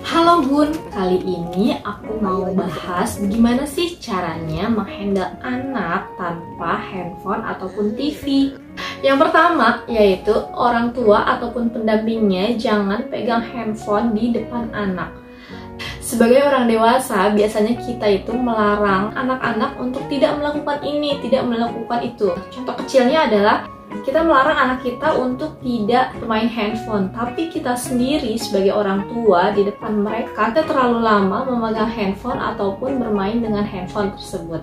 Halo Bun, kali ini aku mau bahas gimana sih caranya menghandle anak tanpa handphone ataupun TV. Yang pertama yaitu orang tua ataupun pendampingnya jangan pegang handphone di depan anak. Sebagai orang dewasa, biasanya kita itu melarang anak-anak untuk tidak melakukan ini, tidak melakukan itu. Contoh kecilnya adalah kita melarang anak kita untuk tidak bermain handphone, tapi kita sendiri sebagai orang tua di depan mereka kita terlalu lama memegang handphone ataupun bermain dengan handphone tersebut.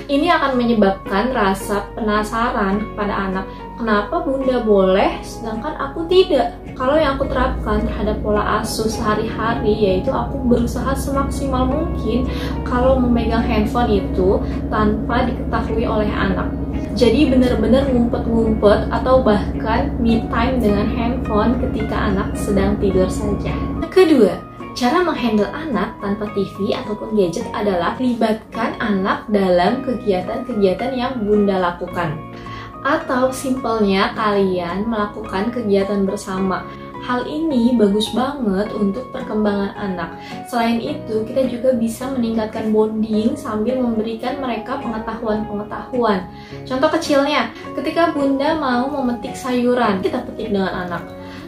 Ini akan menyebabkan rasa penasaran kepada anak. Kenapa bunda boleh sedangkan aku tidak? Kalau yang aku terapkan terhadap pola asuh sehari-hari yaitu aku berusaha semaksimal mungkin kalau memegang handphone itu tanpa diketahui oleh anak. Jadi benar-benar ngumpet-ngumpet atau bahkan me time dengan handphone ketika anak sedang tidur saja. Kedua, cara menghandle anak tanpa TV ataupun gadget adalah libatkan anak dalam kegiatan-kegiatan yang bunda lakukan. Atau simpelnya kalian melakukan kegiatan bersama. Hal ini bagus banget untuk perkembangan anak. Selain itu, kita juga bisa meningkatkan bonding sambil memberikan mereka pengetahuan-pengetahuan. Contoh kecilnya, ketika bunda mau memetik sayuran, kita petik dengan anak.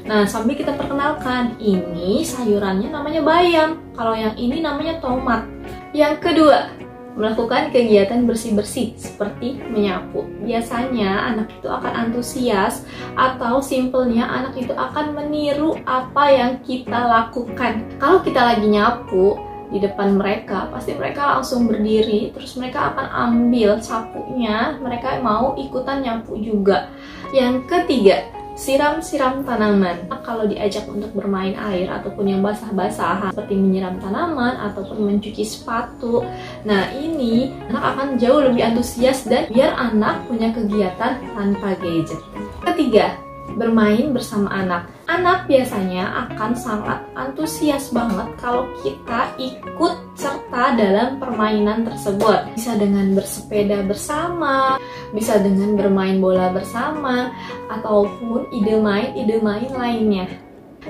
Nah, sambil kita perkenalkan, ini sayurannya namanya bayam, kalau yang ini namanya tomat. Yang kedua, melakukan kegiatan bersih-bersih seperti menyapu. Biasanya anak itu akan antusias atau simpelnya anak itu akan meniru apa yang kita lakukan. Kalau kita lagi nyapu di depan mereka, pasti mereka langsung berdiri, terus mereka akan ambil sapunya, mereka mau ikutan nyapu juga. Yang ketiga, siram-siram tanaman. Kalau diajak untuk bermain air ataupun yang basah-basah seperti menyiram tanaman ataupun mencuci sepatu, nah ini anak akan jauh lebih antusias dan biar anak punya kegiatan tanpa gadget. Ketiga, bermain bersama anak. Anak biasanya akan sangat antusias banget kalau kita ikut serta dalam permainan tersebut. Bisa dengan bersepeda bersama, bisa dengan bermain bola bersama, ataupun ide main lainnya.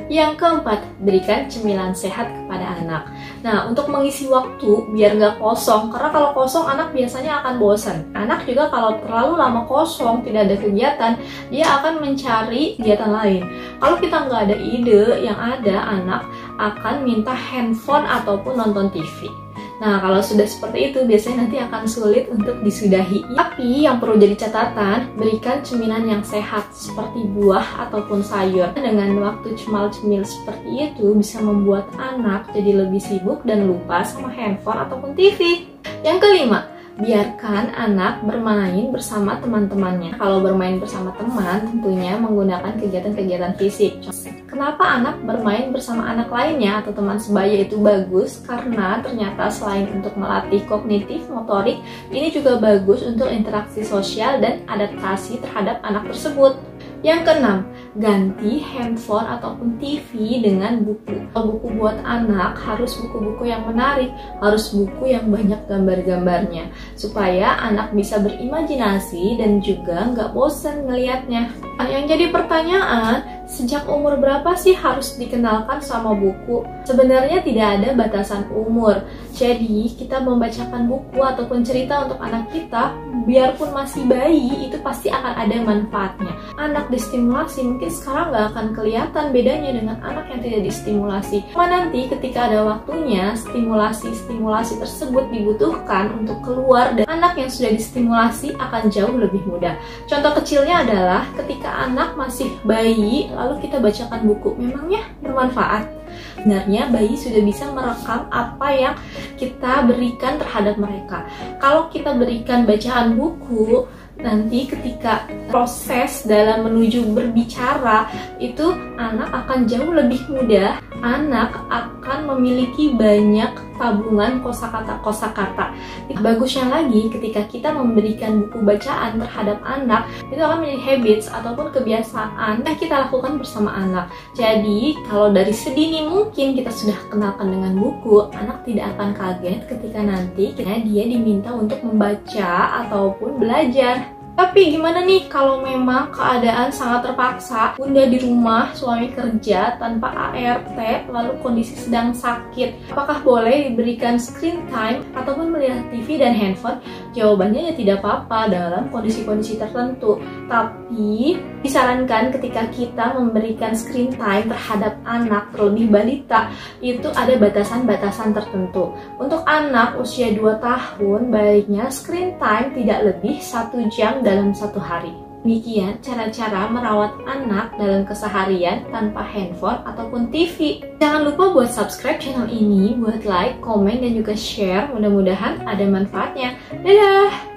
Yang keempat, berikan cemilan sehat kepada anak. Nah, untuk mengisi waktu biar nggak kosong, karena kalau kosong anak biasanya akan bosan. Anak juga kalau terlalu lama kosong, tidak ada kegiatan, dia akan mencari kegiatan lain. Kalau kita nggak ada ide, yang ada anak akan minta handphone ataupun nonton TV. Nah, kalau sudah seperti itu, biasanya nanti akan sulit untuk disudahi. Tapi yang perlu jadi catatan, berikan cemilan yang sehat seperti buah ataupun sayur. Dengan waktu cemil-cemil seperti itu bisa membuat anak jadi lebih sibuk dan lupa sama handphone ataupun TV. Yang kelima, biarkan anak bermain bersama teman-temannya. Kalau bermain bersama teman, tentunya menggunakan kegiatan-kegiatan fisik. Kenapa anak bermain bersama anak lainnya atau teman sebaya itu bagus? Karena ternyata selain untuk melatih kognitif, motorik, ini juga bagus untuk interaksi sosial dan adaptasi terhadap anak tersebut. Yang keenam, ganti handphone ataupun TV dengan buku. Kalau buku buat anak harus buku-buku yang menarik, harus buku yang banyak gambar-gambarnya, supaya anak bisa berimajinasi dan juga nggak bosan ngelihatnya. Yang jadi pertanyaan, sejak umur berapa sih harus dikenalkan sama buku? Sebenarnya tidak ada batasan umur. Jadi kita membacakan buku ataupun cerita untuk anak kita, biarpun masih bayi, itu pasti akan ada manfaatnya. Anak distimulasi mungkin sekarang nggak akan kelihatan bedanya dengan anak yang tidak distimulasi. Cuma nanti ketika ada waktunya, stimulasi tersebut dibutuhkan untuk keluar, dan anak yang sudah distimulasi akan jauh lebih mudah. Contoh kecilnya adalah ketika anak masih bayi, lalu kita bacakan buku, memangnya bermanfaat? Sebenarnya bayi sudah bisa merekam apa yang kita berikan terhadap mereka. Kalau kita berikan bacaan buku, nanti ketika proses dalam menuju berbicara itu anak akan jauh lebih mudah. Anak akan memiliki banyak tabungan kosakata. Bagusnya lagi ketika kita memberikan buku bacaan terhadap anak, itu akan menjadi habits ataupun kebiasaan yang kita lakukan bersama anak. Jadi kalau dari sedini mungkin kita sudah kenalkan dengan buku, anak tidak akan kaget ketika nanti dia diminta untuk membaca ataupun belajar. Tapi gimana nih kalau memang keadaan sangat terpaksa, bunda di rumah, suami kerja tanpa ART, lalu kondisi sedang sakit? Apakah boleh diberikan screen time ataupun melihat TV dan handphone? Jawabannya ya tidak apa-apa dalam kondisi-kondisi tertentu. Tapi disarankan ketika kita memberikan screen time terhadap anak, terlebih balita, itu ada batasan-batasan tertentu. Untuk anak usia 2 tahun, baiknya screen time tidak lebih 1 jam dalam 1 hari. Demikian cara-cara merawat anak dalam keseharian tanpa handphone ataupun TV. Jangan lupa buat subscribe channel ini, buat like, komen, dan juga share. Mudah-mudahan ada manfaatnya. Dadah!